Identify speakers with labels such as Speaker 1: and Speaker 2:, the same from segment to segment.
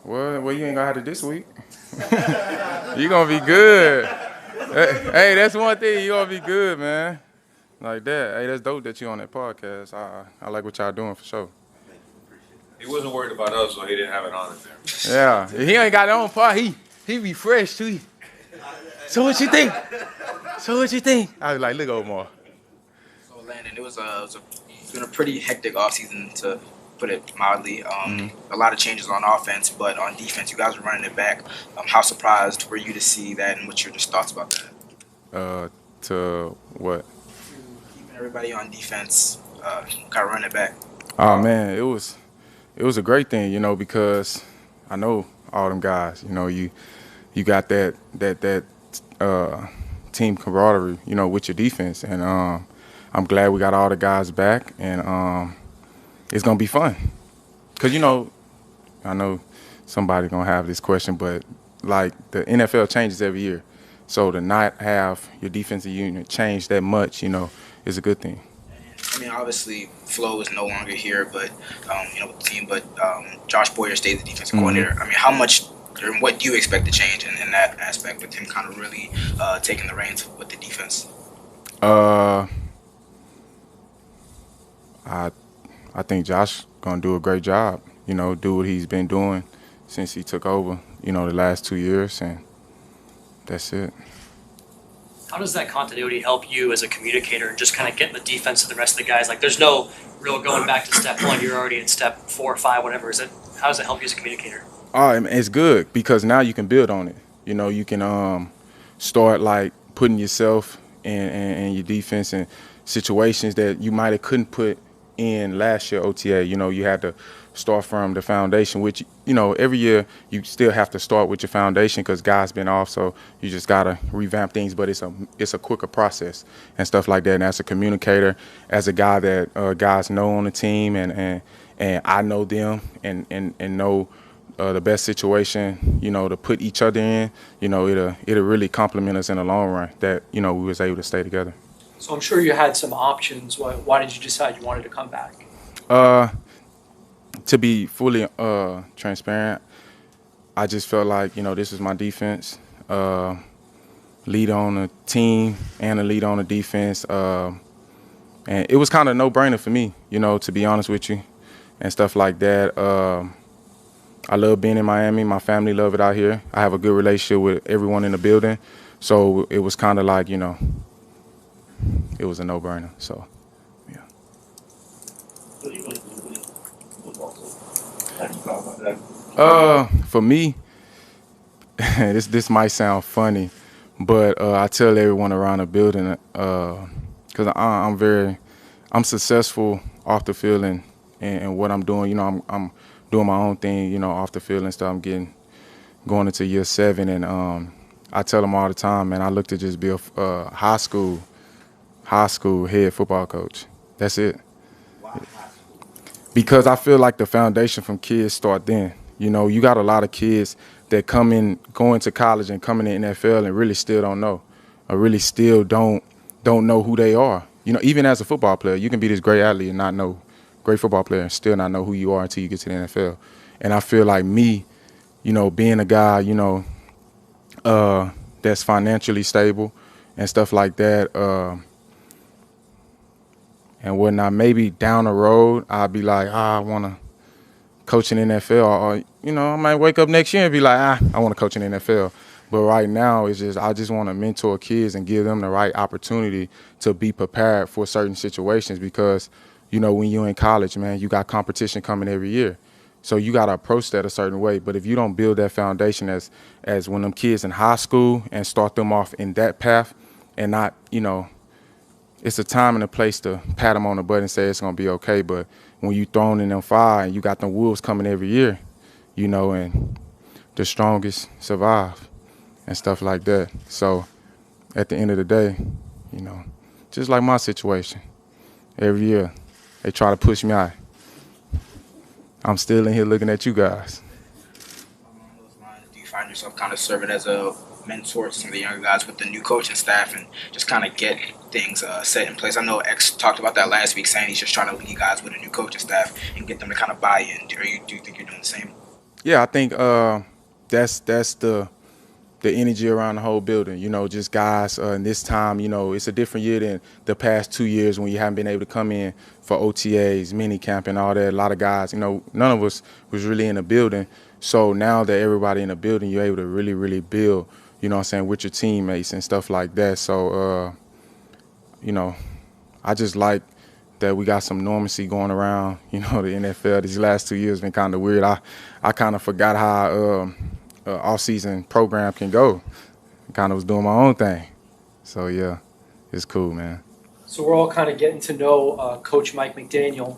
Speaker 1: Well, you ain't gonna have it this week. You gonna be good. Hey, that's one thing. You gonna be good, man. Like that. Hey, that's dope that you on that podcast. I like what y'all doing for sure.
Speaker 2: He wasn't worried about us, so he didn't have it on it there.
Speaker 1: Yeah, he ain't got it on part. He be fresh too. So what you think? I was like, look, Omar.
Speaker 3: So Landon, it's been a pretty hectic offseason to put it mildly. A lot of changes on offense, but on defense, you guys are running it back. How surprised were you to see that, and what's your just thoughts about that?
Speaker 1: To what?
Speaker 3: Keeping everybody on defense, kind of running it back.
Speaker 1: Oh man, it was a great thing, because I know all them guys. You got that team camaraderie, with your defense, and I'm glad we got all the guys back, and it's gonna be fun. Cause I know somebody gonna have this question, but like the NFL changes every year, so to not have your defensive unit change that much, is a good thing.
Speaker 3: I mean, obviously, Flo is no longer here, but with the team. But Josh Boyer stays the defensive coordinator. I mean, how much or what do you expect to change in that aspect with him kind of really taking the reins with the defense?
Speaker 1: I think Josh gonna do a great job. Do what he's been doing since he took over. The last 2 years, and that's it.
Speaker 4: How does that continuity help you as a communicator and just kind of getting the defense to the rest of the guys? Like, there's no real going back to step one. You're already at step 4 or 5, whatever. How does it help you as a communicator?
Speaker 1: It's good because now you can build on it. You can start like putting yourself and your defense in situations that you might have couldn't put in last year OTA. You had to start from the foundation, which every year you still have to start with your foundation because guys been off, so you just gotta revamp things. But it's a quicker process and stuff like that. And as a communicator, as a guy that guys know on the team, and I know them and know the best situation, to put each other in, it'll really complement us in the long run that we was able to stay together.
Speaker 5: So I'm sure you had some options. Why did you decide you wanted to come back?
Speaker 1: To be fully transparent, I just felt like, this is my defense, lead on the team and a lead on the defense. And it was kind of no-brainer for me, to be honest with you, and stuff like that. I love being in Miami. My family love it out here. I have a good relationship with everyone in the building. So it was kind of like, it was a no-brainer. So, yeah. For me, this might sound funny, but I tell everyone around the building because I'm successful off the field and what I'm doing. I'm doing my own thing, off the field and stuff. I'm going into year 7, and I tell them all the time, man, I look to just be a high school head football coach. That's it. Because I feel like the foundation from kids start then. You got a lot of kids that go into college and come in the NFL and really still don't know, or really still don't know who they are. Even as a football player, you can be this great athlete and not know, great football player and still not know who you are until you get to the NFL. And I feel like me, being a guy, that's financially stable and stuff like that, and whatnot, maybe down the road, I'll be like, I want to coach in the NFL. Or, I might wake up next year and be like, I want to coach in the NFL. But right now, I just want to mentor kids and give them the right opportunity to be prepared for certain situations because, when you're in college, man, you got competition coming every year. So you got to approach that a certain way. But if you don't build that foundation as when them kids in high school and start them off in that path and not, it's a time and a place to pat them on the butt and say it's going to be okay. But when you thrown in them fire and you got them wolves coming every year, and the strongest survive and stuff like that. So at the end of the day, just like my situation, every year they try to push me out. I'm still in here looking at you guys.
Speaker 3: Along those lines, do you find yourself kind of serving as a mentor to some of the younger guys with the new coaching staff and just kind of get things set in place? I know X talked about that last week, saying he's just trying to lead guys with a new coaching staff and get them to kind of buy in. Do you think you're doing the same?
Speaker 1: Yeah, I think that's the energy around the whole building. You know, just guys. And this time, you know, it's a different year than the past 2 years when you haven't been able to come in for OTAs, mini camp, and all that. A lot of guys, you know, none of us was really in the building. So now that everybody in the building, you're able to really, really build. You know what I'm saying, with your teammates and stuff like that. So, you know, I just like that we got some normalcy going around. You know, the NFL these last 2 years been kind of weird. I kind of forgot how off-season program can go. Kind of was doing my own thing. So, yeah, it's cool, man.
Speaker 5: So we're all kind of getting to know Coach Mike McDaniel.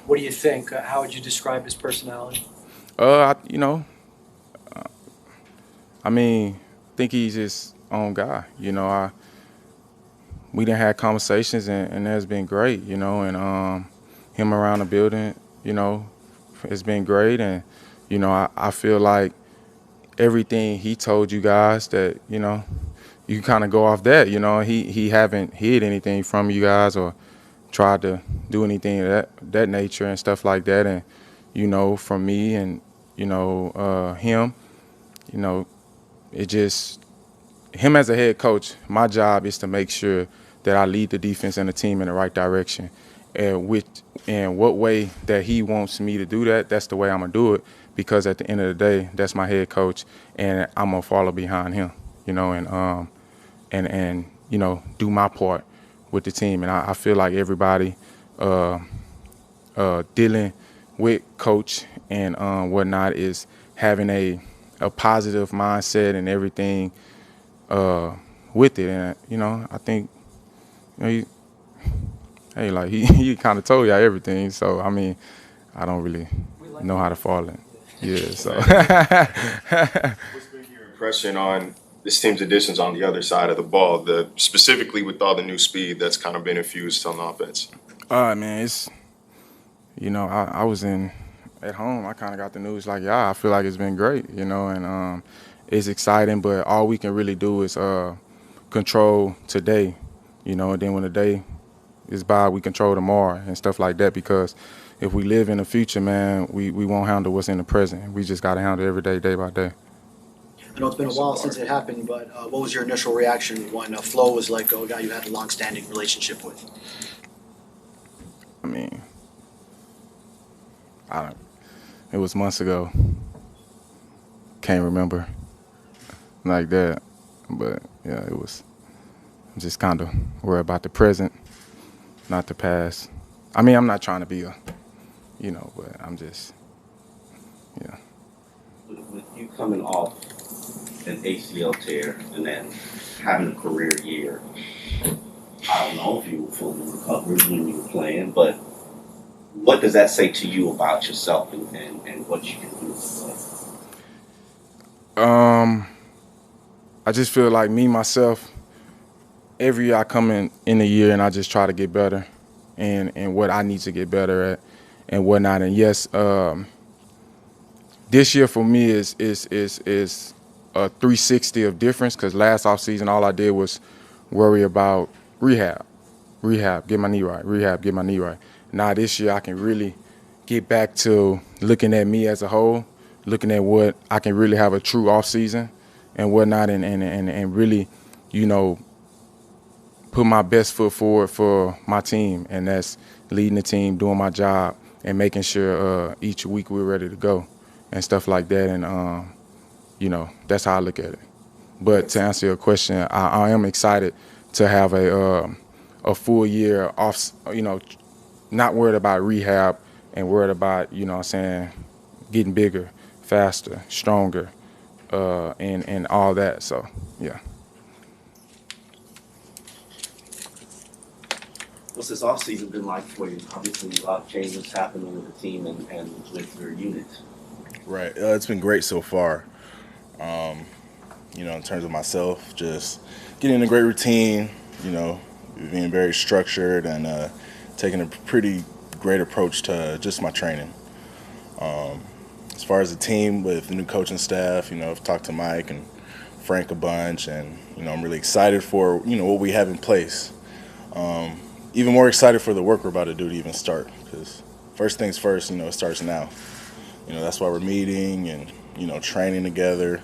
Speaker 5: What do you think? How would you describe his personality?
Speaker 1: You know, I mean, I think he's his own guy. You know, we done had conversations and that's been great. You know, and him around the building, you know, it's been great. And you know, I feel like everything he told you guys that, you know, you kind of go off that. You know, he haven't hid anything from you guys or tried to do anything of that nature and stuff like that. And you know, from me and you know him, you know, it just him as a head coach. My job is to make sure that I lead the defense and the team in the right direction. And what way that he wants me to do that, that's the way I'm gonna do it. Because at the end of the day, that's my head coach, and I'm gonna follow behind him. You know, and you know, do my part with the team. And I feel like everybody dealing with coach and whatnot is having a positive mindset and everything with it. And you know, I think you know, like he kind of told y'all everything. So I mean, I don't really know how to fall in. Yeah. So.
Speaker 6: What's been your impression on this team's additions on the other side of the ball, specifically with all the new speed that's kind of been infused on offense?
Speaker 1: Man, it's, you know, I was at home. I kind of got the news like, yeah, I feel like it's been great, you know, and it's exciting. But all we can really do is control today, you know, and then when the day is by, we control tomorrow and stuff like that. Because if we live in the future, man, we won't handle what's in the present. We just got to handle every day, day by day.
Speaker 7: I know it's been a while since it happened, but what was your initial reaction when Flo was let go, a guy you had a long-standing relationship with?
Speaker 1: I mean, it was months ago. Can't remember like that. But, yeah, it was just kind of worried about the present, not the past. I mean, I'm not trying to be you know, but I'm just, yeah.
Speaker 8: With you coming off an ACL tear and then having a career year, I don't know if you were fully recovered when you were playing, but what does that say to you about yourself and what you can do to play?
Speaker 1: I just feel like me, myself, every year I come in the year and I just try to get better and what I need to get better at and whatnot. And yes, this year for me is a 360 of difference, because last offseason all I did was worry about rehab, get my knee right, rehab, get my knee right. Now this year I can really get back to looking at me as a whole, looking at what I can really have a true offseason and whatnot, and really, you know, put my best foot forward for my team, and that's leading the team, doing my job, and making sure each week we're ready to go and stuff like that. And, you know, that's how I look at it. But to answer your question, I am excited to have a full year off, you know, not worried about rehab and worried about, you know what I'm saying, getting bigger, faster, stronger, and all that. So, yeah.
Speaker 8: What's this offseason been like for you? Obviously, a lot of changes happening with the team and with your unit.
Speaker 9: Right. It's been great so far. You know, in terms of myself, just getting a great routine, you know, being very structured and taking a pretty great approach to just my training. As far as the team with the new coaching staff, you know, I've talked to Mike and Frank a bunch, and, you know, I'm really excited for, you know, what we have in place. Even more excited for the work we're about to do to even start, because first things first, you know, it starts now. that's why we're meeting and, training together,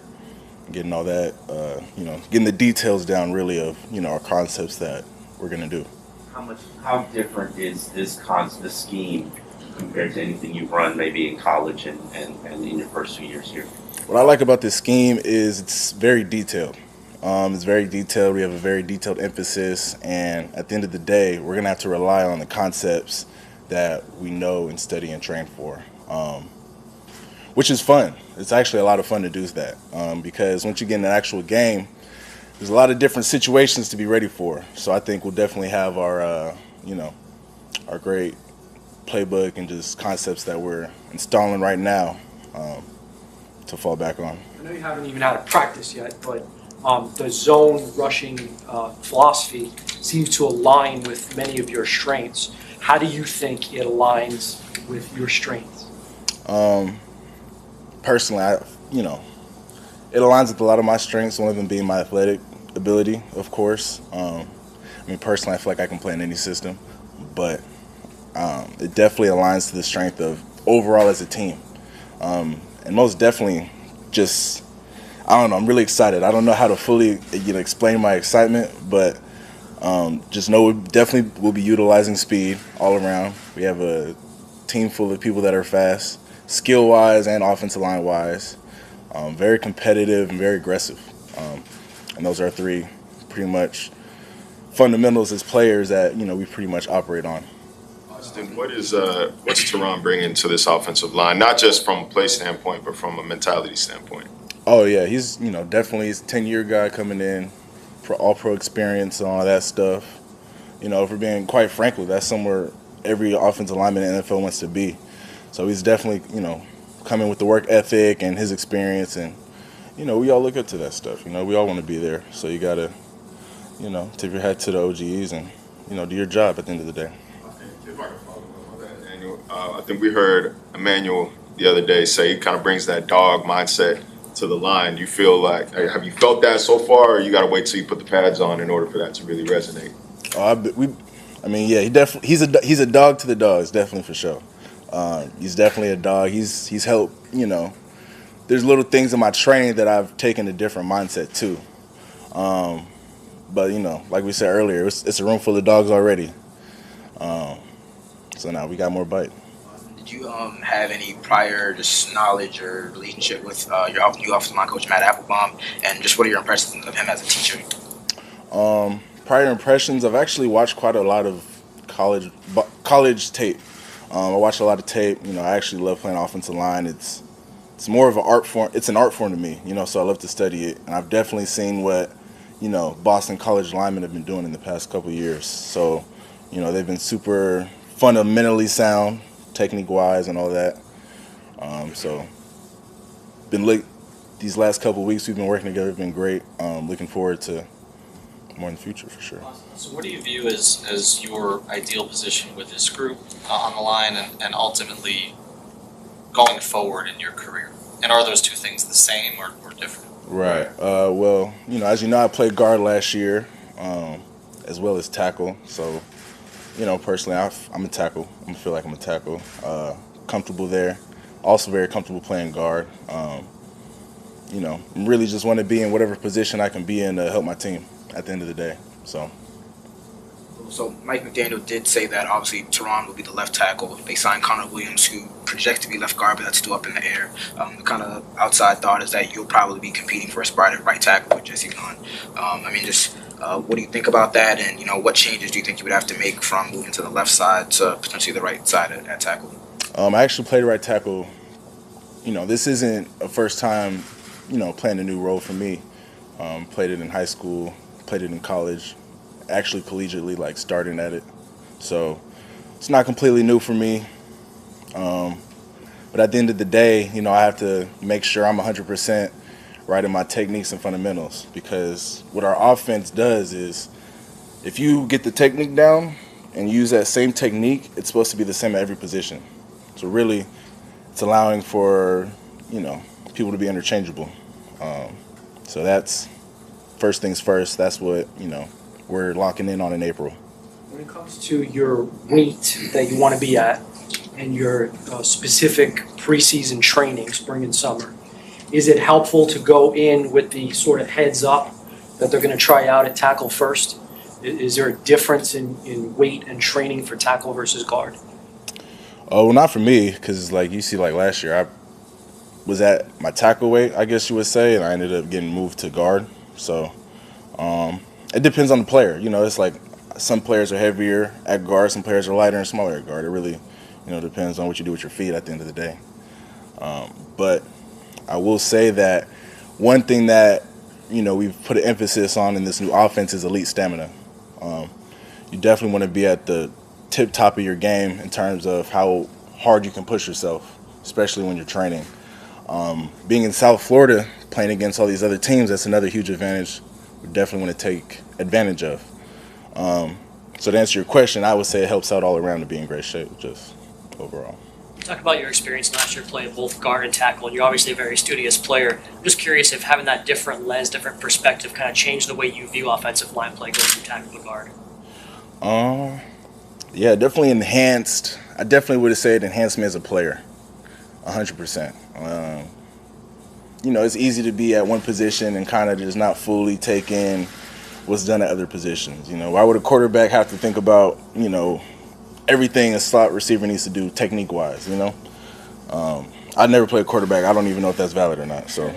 Speaker 9: getting all that, getting the details down really of, our concepts that we're going to do.
Speaker 8: How different is this scheme compared to anything you've run maybe in college and in your first 2 years here?
Speaker 9: What I like about this scheme is it's very detailed. It's very detailed. We have a very detailed emphasis, and at the end of the day, we're going to have to rely on the concepts that we know and study and train for, which is fun. It's actually a lot of fun to do that because once you get in an actual game, there's a lot of different situations to be ready for. So I think we'll definitely have our, our great playbook and just concepts that we're installing right now to fall back on.
Speaker 5: I know you haven't even had a practice yet, but the zone rushing philosophy seems to align with many of your strengths. How do you think it aligns with your strengths?
Speaker 9: Personally, it aligns with a lot of my strengths, one of them being my athletic ability, of course. Personally, I feel like I can play in any system, but it definitely aligns to the strength of overall as a team. And most definitely just, I don't know, I'm really excited. I don't know how to fully explain my excitement, but just know we definitely will be utilizing speed all around. We have a team full of people that are fast, skill-wise and offensive line-wise, very competitive and very aggressive. And those are three pretty much fundamentals as players that, we pretty much operate on.
Speaker 6: Austin, what's Tehran bringing to this offensive line, not just from a play standpoint, but from a mentality standpoint?
Speaker 9: Oh, yeah, he's, definitely he's a 10-year guy coming in, all-pro experience and all that stuff. If we're being quite frank with, that's somewhere every offensive lineman in the NFL wants to be. So he's definitely, coming with the work ethic and his experience, and, we all look up to that stuff. We all want to be there. So you got to, tip your hat to the OGs and, do your job at the end of the day.
Speaker 6: If I can follow up on that, Daniel, I think we heard Emmanuel the other day say he kind of brings that dog mindset to the line. You feel like, have you felt that so far, or you got to wait till you put the pads on in order for that to really resonate?
Speaker 9: He's a dog to the dogs, definitely for sure. He's definitely a dog. He's helped. There's little things in my training that I've taken a different mindset to. But like we said earlier, it's a room full of dogs already. So now we got more bite.
Speaker 3: Did you have any prior just knowledge or relationship with your new offensive line coach Matt Applebaum, and just what are your impressions of him as a teacher?
Speaker 9: Prior impressions, I've actually watched quite a lot of college tape. I watched a lot of tape. I actually love playing offensive line. It's more of an art form. It's an art form to me. So I love to study it, and I've definitely seen what Boston College linemen have been doing in the past couple of years. So they've been super fundamentally sound, technique-wise, and all that. So these last couple of weeks we've been working together. It's been great. Looking forward to more in the future for sure.
Speaker 10: So what do you view as your ideal position with this group on the line and ultimately going forward in your career? And are those two things the same or different?
Speaker 9: Right. Well, as you know, I played guard last year as well as tackle. So, personally, I'm a tackle. I feel like I'm a tackle. Comfortable there. Also very comfortable playing guard. Really just want to be in whatever position I can be in to help my team at the end of the day.
Speaker 3: So Mike McDaniel did say that obviously Tehran will be the left tackle. They signed Connor Williams, who projects to be left guard, but that's still up in the air. The kind of outside thought is that you'll probably be competing for a spot at right tackle with Gesicki. What do you think about that? And what changes do you think you would have to make from moving to the left side to potentially the right side at tackle?
Speaker 9: I actually played right tackle. This isn't a first time, playing a new role for me. Played it in high school, played it in college. Actually collegiately, like starting at it. So it's not completely new for me. But at the end of the day, I have to make sure I'm 100% right in my techniques and fundamentals, because what our offense does is if you get the technique down and use that same technique, it's supposed to be the same at every position. So really, it's allowing for, people to be interchangeable. So that's first things first. That's what, we're locking in on in April.
Speaker 5: When it comes to your weight that you want to be at and your specific preseason training, spring and summer, is it helpful to go in with the sort of heads up that they're going to try out at tackle first? Is there a difference in weight and training for tackle versus guard?
Speaker 9: Oh, well, not for me, because like you see, like last year, I was at my tackle weight, I guess you would say, and I ended up getting moved to guard. So it depends on the player. You know, it's like some players are heavier at guard, some players are lighter and smaller at guard. It really, depends on what you do with your feet at the end of the day. But I will say that one thing that, we've put an emphasis on in this new offense is elite stamina. You definitely want to be at the tip top of your game in terms of how hard you can push yourself, especially when you're training. Being in South Florida, playing against all these other teams, that's another huge advantage we definitely want to take advantage of. So to answer your question, I would say it helps out all around to be in great shape, just overall.
Speaker 4: Talk about your experience last year playing both guard and tackle, and you're obviously a very studious player. I'm just curious if having that different lens, different perspective kind of changed the way you view offensive line play going from tackle to guard.
Speaker 9: Yeah, definitely enhanced. I definitely would have said enhanced me as a player, 100%. It's easy to be at one position and kind of just not fully take in what's done at other positions. Why would a quarterback have to think about, everything a slot receiver needs to do technique-wise, I never played quarterback. I don't even know if that's valid or not. So,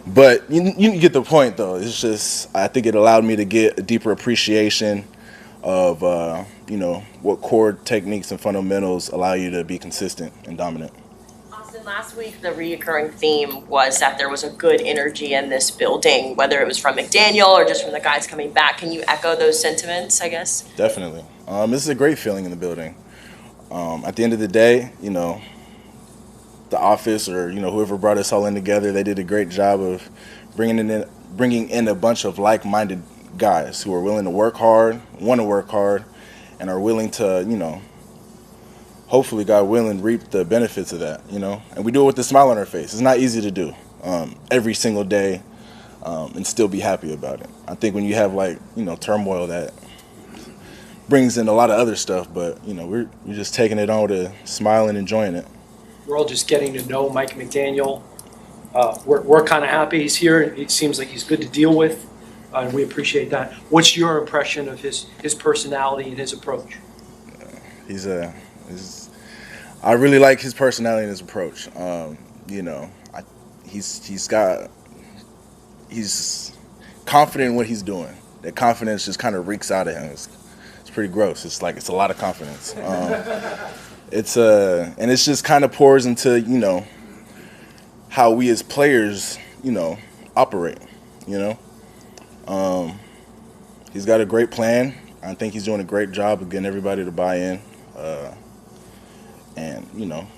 Speaker 9: but you get the point, though. It's just I think it allowed me to get a deeper appreciation of, what core techniques and fundamentals allow you to be consistent and dominant.
Speaker 11: Last week, the recurring theme was that there was a good energy in this building, whether it was from McDaniel or just from the guys coming back. Can you echo those sentiments, I guess?
Speaker 9: Definitely. This is a great feeling in the building. At the end of the day, the office or, whoever brought us all in together, they did a great job of bringing in a bunch of like-minded guys who are willing to work hard, want to work hard, and are willing to, hopefully, God willing, reap the benefits of that, And we do it with a smile on our face. It's not easy to do every single day and still be happy about it. I think when you have, turmoil, that brings in a lot of other stuff, but, we're just taking it on with a smile and enjoying it.
Speaker 5: We're all just getting to know Mike McDaniel. We're kind of happy he's here. It seems like he's good to deal with, and we appreciate that. What's your impression of his personality and his approach?
Speaker 9: I really like his personality and his approach. He's confident in what he's doing. That confidence just kind of reeks out of him. It's pretty gross. It's a lot of confidence. And it's just kind of pours into, how we as players, operate, He's got a great plan. I think he's doing a great job of getting everybody to buy in. And,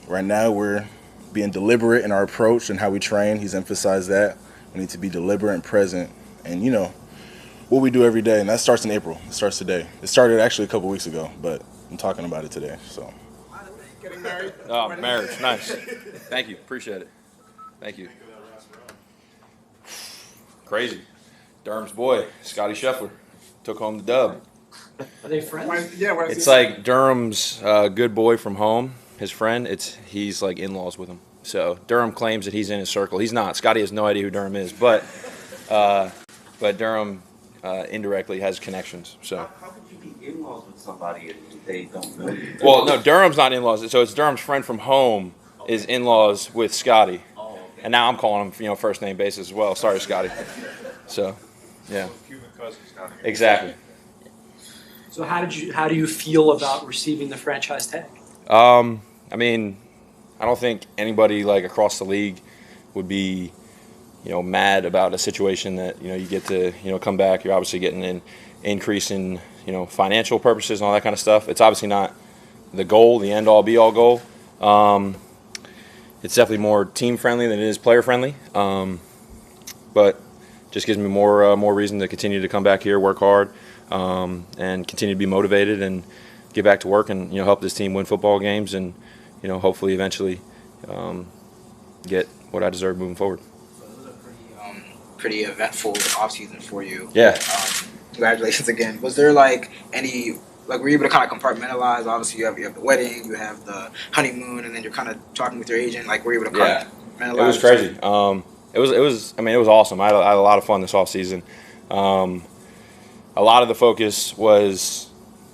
Speaker 9: right now we're being deliberate in our approach and how we train. He's emphasized that. We need to be deliberate and present. And, what we do every day. And that starts in April. It starts today. It started actually a couple weeks ago, but I'm talking about it today. So.
Speaker 2: Getting married? Oh, marriage. Nice. Thank you. Appreciate it. Thank you. Crazy. Durham's boy, Scotty Scheffler, took home the dub.
Speaker 5: Are they friends?
Speaker 2: It's like Durham's good boy from home. His friend, he's like in-laws with him. So Durham claims that he's in his circle. He's not. Scotty has no idea who Durham is, but Durham indirectly has connections. So.
Speaker 8: How could you be in-laws with somebody and they don't know you?
Speaker 2: Well, no, Durham's not in-laws. So it's Durham's friend from home is in-laws with Scotty.
Speaker 8: Oh, okay.
Speaker 2: And now I'm calling him, first name basis as well. Sorry, Scotty. So, yeah.
Speaker 6: Cuban cousins down here.
Speaker 2: Exactly.
Speaker 5: So how do you feel about receiving the franchise tag?
Speaker 2: I mean, I don't think anybody across the league would be, mad about a situation that, you get to, come back. You're obviously getting an increase in, financial purposes and all that kind of stuff. It's obviously not the goal, the end-all, be-all goal. It's definitely more team-friendly than it is player-friendly. But just gives me more reason to continue to come back here, work hard, and continue to be motivated and get back to work and help this team win football games and hopefully eventually get what I deserve moving forward.
Speaker 3: So it was a pretty eventful offseason for you.
Speaker 2: Yeah.
Speaker 3: Congratulations again. Was there any Like, were you able to kind of compartmentalize? Obviously, you have the wedding, you have the honeymoon, and then you're kind of talking with your agent. Like, were you able to compartmentalize?
Speaker 2: It was crazy. It was awesome. I had a lot of fun this off season. A lot of the focus was,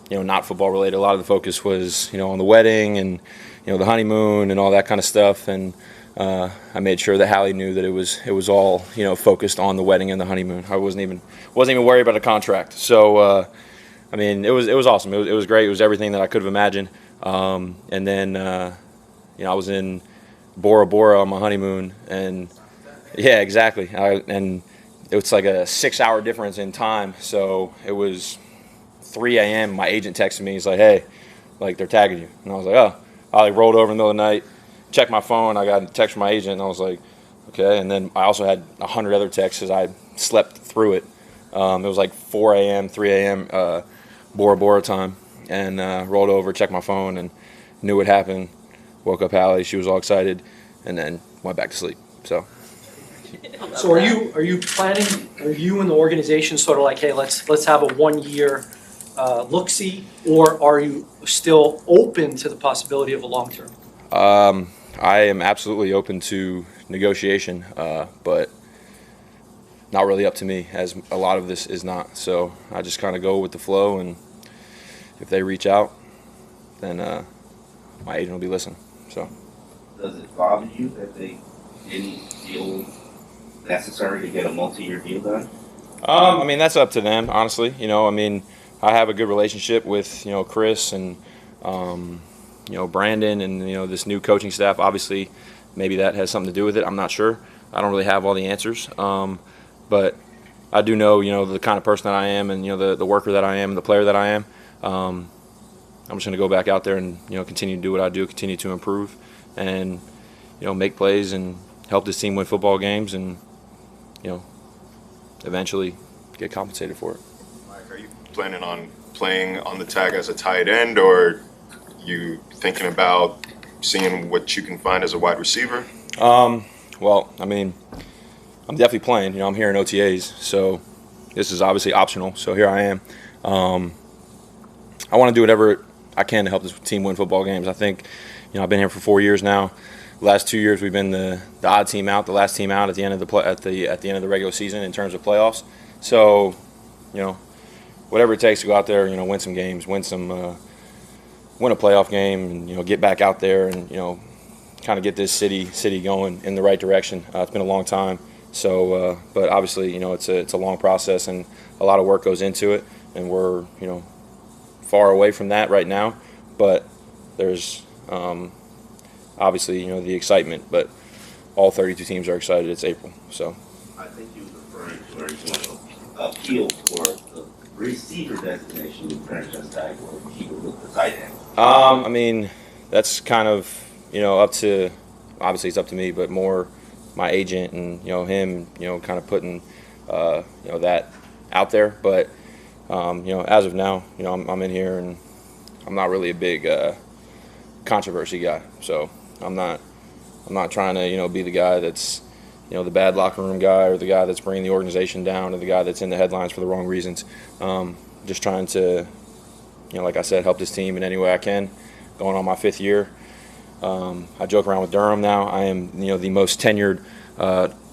Speaker 2: not football related. A lot of the focus was, on the wedding and, the honeymoon and all that kind of stuff. And I made sure that Hallie knew that it was all, focused on the wedding and the honeymoon. I wasn't even worried about a contract. So, it was awesome. It was great. It was everything that I could have imagined. And then, I was in Bora Bora on my honeymoon, and yeah, exactly. And it's like a 6-hour difference in time. So it was 3 a.m. My agent texted me. He's like, "Hey, like they're tagging you." And I was like, "Oh." I like rolled over in the middle of the night, checked my phone. I got a text from my agent, and I was like, "Okay." And then I also had 100 other texts as I slept through it. It was like 4 a.m., 3 a.m. Bora Bora time, and rolled over, checked my phone, and knew what happened. Woke up Hallie. She was all excited, and then went back to sleep. So
Speaker 5: So are you planning, are you and the organization sort of like, hey, let's have a 1-year look-see, or are you still open to the possibility of a long-term?
Speaker 2: I am absolutely open to negotiation, but not really up to me, as a lot of this is not. So I just kind of go with the flow, and if they reach out, then my agent will be listening. So
Speaker 8: Does it bother you that they didn't feel necessary to get a multi-year deal done?
Speaker 2: That's up to them, honestly. I have a good relationship with, Chris and, Brandon and, this new coaching staff. Obviously, maybe that has something to do with it. I'm not sure. I don't really have all the answers. But I do know, the kind of person that I am, and, the worker that I am, and the player that I am. I'm just going to go back out there and, continue to do what I do, continue to improve, and, make plays and help this team win football games, and, eventually get compensated for it.
Speaker 6: Mike, are you planning on playing on the tag as a tight end, or you thinking about seeing what you can find as a wide receiver?
Speaker 2: Well, I'm definitely playing. I'm here in OTAs, so this is obviously optional. So here I am. I want to do whatever I can to help this team win football games. I think, I've been here for 4 years now. The last 2 years we've been the odd team out, the last team out at the end of the end of the regular season in terms of playoffs. So, whatever it takes to go out there, win some games, win a playoff game, and get back out there and kind of get this city going in the right direction. It's been a long time. So, but obviously, it's a long process, and a lot of work goes into it, and we're, far away from that right now. But there's obviously, the excitement. But all 32 teams are excited. It's April, so.
Speaker 8: I think you were referring to, or you want to appeal for the receiver designation in franchise tag, or keep it with the tight end.
Speaker 2: That's kind of, up to, obviously it's up to me, but more my agent and him, kind of putting that out there. But as of now, I'm in here, and I'm not really a big controversy guy. So I'm not trying to be the guy that's the bad locker room guy, or the guy that's bringing the organization down, or the guy that's in the headlines for the wrong reasons. Just trying to, like I said, help this team in any way I can. Going on my 5th year. I joke around with Durham now. I am, the most tenured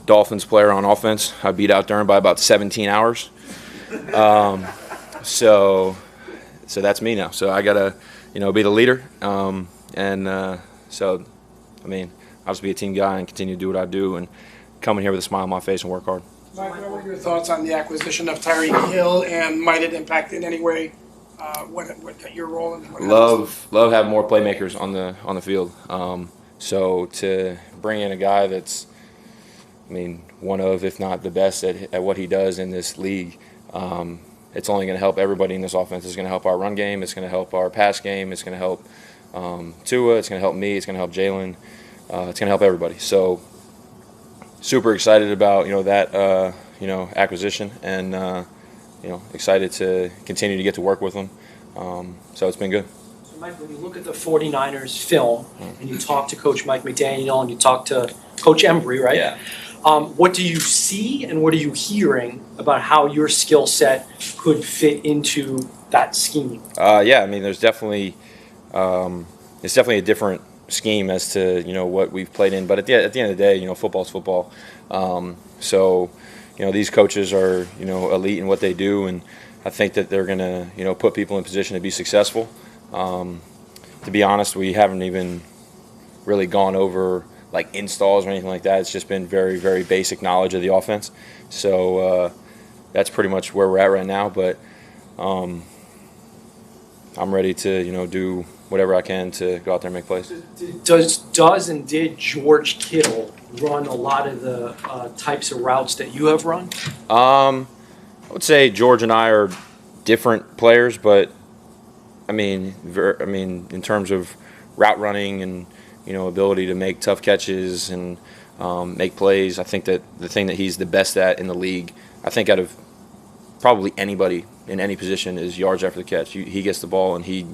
Speaker 2: Dolphins player on offense. I beat out Durham by about 17 hours. So that's me now. So I gotta, be the leader. So, I'll just be a team guy and continue to do what I do, and come in here with a smile on my face and work hard.
Speaker 12: Mike, what were your thoughts on the acquisition of Tyreek Hill, and might it impact in any way what your role and what
Speaker 2: Love having more playmakers on the field. So to bring in a guy that's, one of, if not the best at what he does in this league, it's only going to help everybody in this offense. It's going to help our run game. It's going to help our pass game. It's going to help Tua. It's going to help me. It's going to help Jalen. It's going to help everybody. So super excited about that acquisition, and excited to continue to get to work with them. So it's been good.
Speaker 5: So Mike, when you look at the 49ers film, and you talk to Coach Mike McDaniel, and you talk to Coach Embry, right?
Speaker 2: Yeah.
Speaker 5: What do you see, and what are you hearing about how your skill set could fit into that scheme?
Speaker 2: Yeah, I mean, there's definitely it's definitely a different scheme as to what we've played in. But at the end of the day, football's football. So these coaches are elite in what they do, and I think that they're gonna put people in position to be successful. To be honest, we haven't even really gone over like installs or anything like that. It's just been very, very basic knowledge of the offense. So that's pretty much where we're at right now. But I'm ready to do whatever I can to go out there and make plays.
Speaker 5: Does and did George Kittle run a lot of the types of routes that you have run?
Speaker 2: I would say George and I are different players, but I mean, in terms of route running and ability to make tough catches and make plays, I think that the thing that he's the best at in the league, I think out of probably anybody in any position, is yards after the catch. He gets the ball and he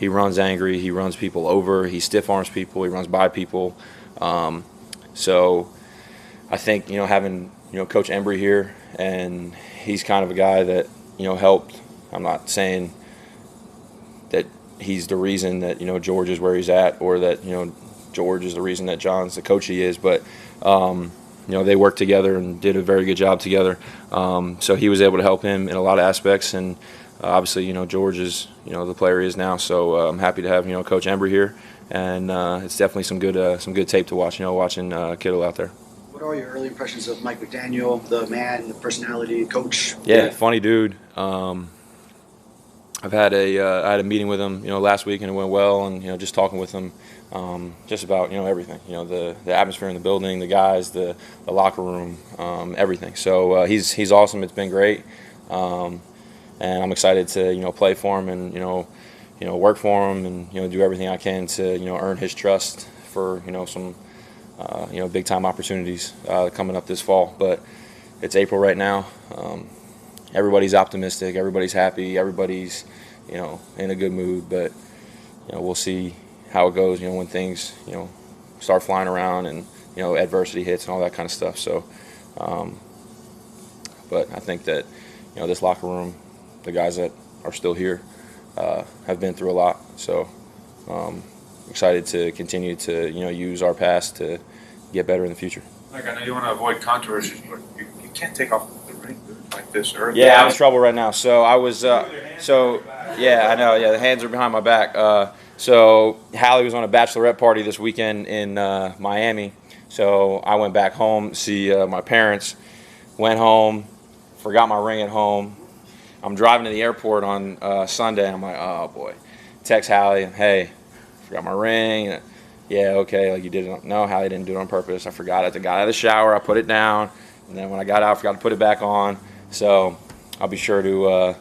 Speaker 2: runs angry, he runs people over, he stiff arms people, he runs by people. So I think having Coach Embry here, and he's kind of a guy that helped. I'm not saying that he's the reason that George is where he's at, or that George is the reason that John's the coach he is, but they worked together and did a very good job together. So he was able to help him in a lot of aspects, and obviously George is the player he is now. So I'm happy to have Coach Embry here, and it's definitely some good tape to watch. Watching Kittle out there.
Speaker 7: What are your early impressions of Mike McDaniel, the man, the personality, coach?
Speaker 2: Yeah, funny dude. I had a meeting with him, last week, and it went well. And just talking with him, just about everything. The atmosphere in the building, the guys, the locker room, everything. So he's awesome. It's been great, and I'm excited to play for him and work for him and do everything I can to earn his trust for some big time opportunities coming up this fall. But it's April right now. Everybody's optimistic. Everybody's happy. Everybody's in a good mood. But we'll see how it goes. When things start flying around and adversity hits and all that kind of stuff. So, but I think that this locker room, the guys that are still here, have been through a lot. So, excited to continue to use our past to get better in the future.
Speaker 13: Like, I know you want to avoid controversies, but you can't take off the ring like this. Or
Speaker 2: yeah, I'm in trouble right now. So I was, yeah, I know. Yeah, the hands are behind my back. So Hallie was on a bachelorette party this weekend in Miami. So I went back home to see my parents. Went home, forgot my ring at home. I'm driving to the airport on Sunday. I'm like, oh boy. Text Hallie, hey, forgot my ring. Yeah, okay, like you did. No, Hallie didn't do it on purpose. I forgot it. I got out of the shower. I put it down, and then when I got out, I forgot to put it back on. So I'll be sure to,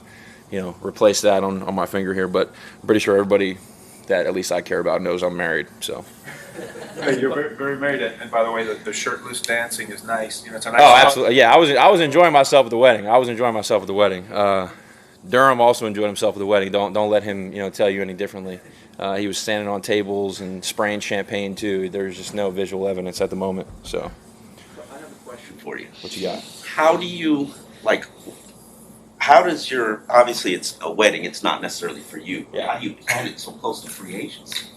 Speaker 2: replace that on my finger here. But I'm pretty sure everybody that at least I care about knows I'm married. So.
Speaker 13: Hey, you're very, very married, and by the way, the shirtless dancing is nice. It's a nice.
Speaker 2: Oh, absolutely. Yeah, I was enjoying myself at the wedding. Durham also enjoyed himself at the wedding. Don't let him tell you any differently. He was standing on tables and spraying champagne too. There's just no visual evidence at the moment. So.
Speaker 8: I have a question for you.
Speaker 2: What you got?
Speaker 8: How do you how does your, obviously it's a wedding, it's not necessarily for you.
Speaker 2: Yeah.
Speaker 8: How do you plan it so close to free agency?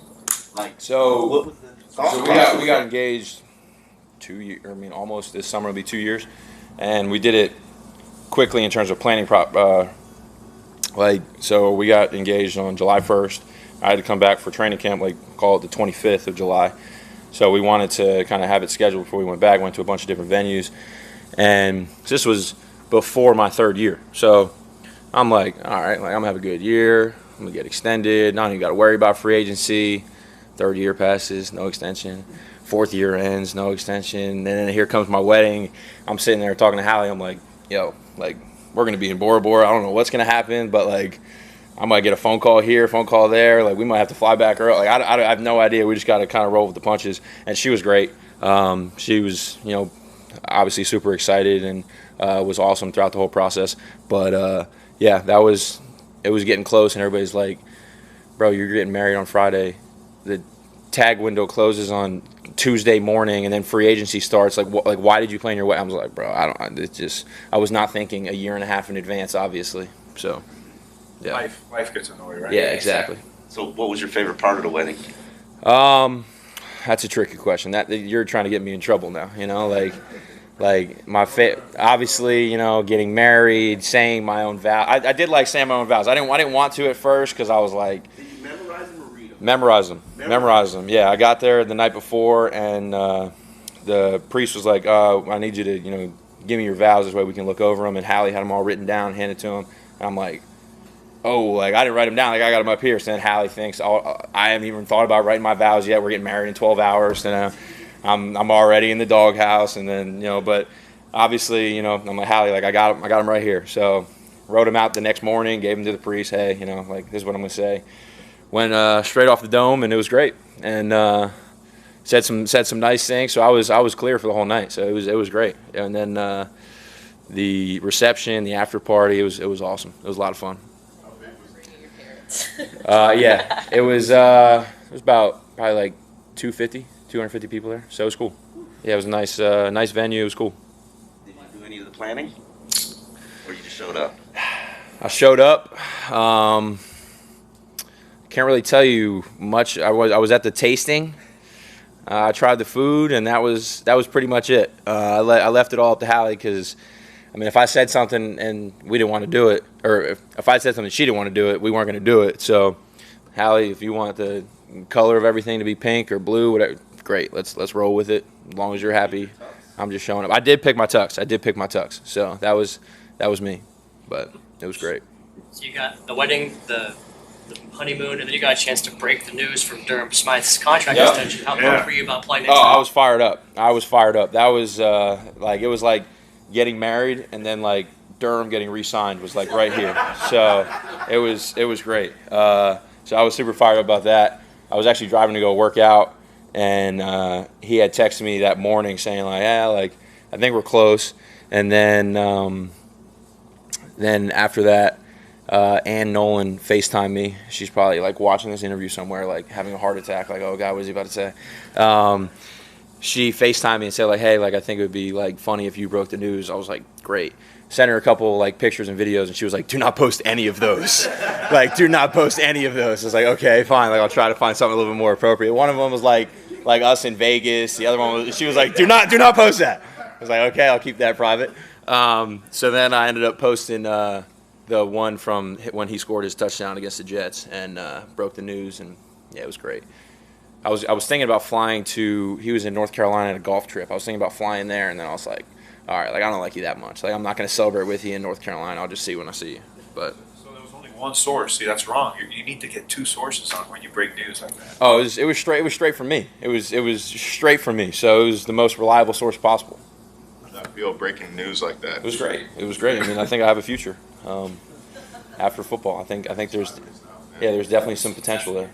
Speaker 2: So,
Speaker 8: what was the thought
Speaker 2: we
Speaker 8: process?
Speaker 2: got engaged 2 years. I mean, almost this summer will be 2 years, and we did it quickly in terms of planning. So we got engaged on July 1st. I had to come back for training camp, call it the 25th of July. So we wanted to kind of have it scheduled before we went back. Went to a bunch of different venues, and this was before my third year. So I'm like, all right, I'm gonna have a good year. I'm gonna get extended. Not even got to worry about free agency. Third year passes, no extension. Fourth year ends, no extension. And then here comes my wedding. I'm sitting there talking to Hallie. I'm like, yo, we're gonna be in Bora Bora. I don't know what's gonna happen, but I might get a phone call here, phone call there. We might have to fly back early. I have no idea. We just got to kind of roll with the punches. And she was great. She was, obviously super excited and was awesome throughout the whole process. But yeah, it was getting close, and everybody's like, bro, you're getting married on Friday. The tag window closes on Tuesday morning, and then free agency starts. Why did you plan your wedding? I was like, bro, I was not thinking a year and a half in advance, obviously. So. Yeah.
Speaker 13: Life gets in the way, right?
Speaker 2: Yeah, exactly.
Speaker 8: So what was your favorite part of the wedding?
Speaker 2: That's a tricky question. That you're trying to get me in trouble now. You know, like obviously, you know, getting married, saying my own vow. I did like saying my own vows. I didn't want to at first because I was like,
Speaker 8: Did you memorize them or read them?
Speaker 2: memorize them. Yeah, I got there the night before, and the priest was like, I need you to, you know, give me your vows. This way we can look over them. And Hallie had them all written down, handed to him. And I'm like, oh, like I didn't write them down. Like I got them up here. So then Hallie thinks, I haven't even thought about writing my vows yet. We're getting married in 12 hours. And I'm already in the doghouse. And then, you know, but obviously, you know, I'm like, Hallie, like I got them right here. So wrote them out the next morning, gave them to the priest. Hey, you know, like this is what I'm going to say. Went straight off the dome, and it was great. And said some nice things. So I was clear for the whole night. So it was great. And then the reception, the after party, it was awesome. It was a lot of fun. Yeah, it was about probably like 250 people there. So it was cool. Yeah, it was a nice venue. It was cool.
Speaker 8: Did you do any of the planning? Or you just showed up?
Speaker 2: I showed up. Can't really tell you much. I was at the tasting. I tried the food, and that was pretty much it. I left it all up to Hallie because, I mean, if I said something and we didn't want to do it, or if I said something she didn't want to do it, we weren't going to do it. So, Hallie, if you want the color of everything to be pink or blue, whatever, great. Let's roll with it. As long as you're happy, I'm just showing up. I did pick my tux. So that was me, but it was great.
Speaker 4: So you got the wedding, the honeymoon, and then you got a chance to break the news from Durham Smythe's contract extension. How pumped were you about playing next
Speaker 2: Oh,
Speaker 4: time?
Speaker 2: I was fired up. That was it was like getting married and then like Durham getting re-signed was like right here. So it was great. So I was super fired up about that. I was actually driving to go work out, and he had texted me that morning saying like, yeah, like I think we're close. And then after that, Ann Nolan FaceTimed me. She's probably like watching this interview somewhere, like having a heart attack, like, oh God, what is he about to say? She FaceTimed me and said like, hey, like I think it would be like funny if you broke the news. I was like, great. Sent her a couple like pictures and videos, and she was like, do not post any of those. Like, do not post any of those. I was like, okay, fine. Like I'll try to find something a little bit more appropriate. One of them was like us in Vegas. The other one was, she was like, do not post that. I was like, okay, I'll keep that private. So then I ended up posting the one from when he scored his touchdown against the Jets and broke the news, and yeah, it was great. I was thinking about flying to. He was in North Carolina on a golf trip. I was thinking about flying there, and then I was like, all right, like I don't like you that much. Like I'm not going to celebrate with you in North Carolina. I'll just see you when I see you. But
Speaker 13: So there was only one source. See, that's wrong. You need to get two sources on when you break news like that.
Speaker 2: oh, it was straight from me. It was straight from me. So it was the most reliable source possible.
Speaker 6: I feel breaking news like that.
Speaker 2: It was great. I mean, I think I have a future after football. I think there's definitely some potential there.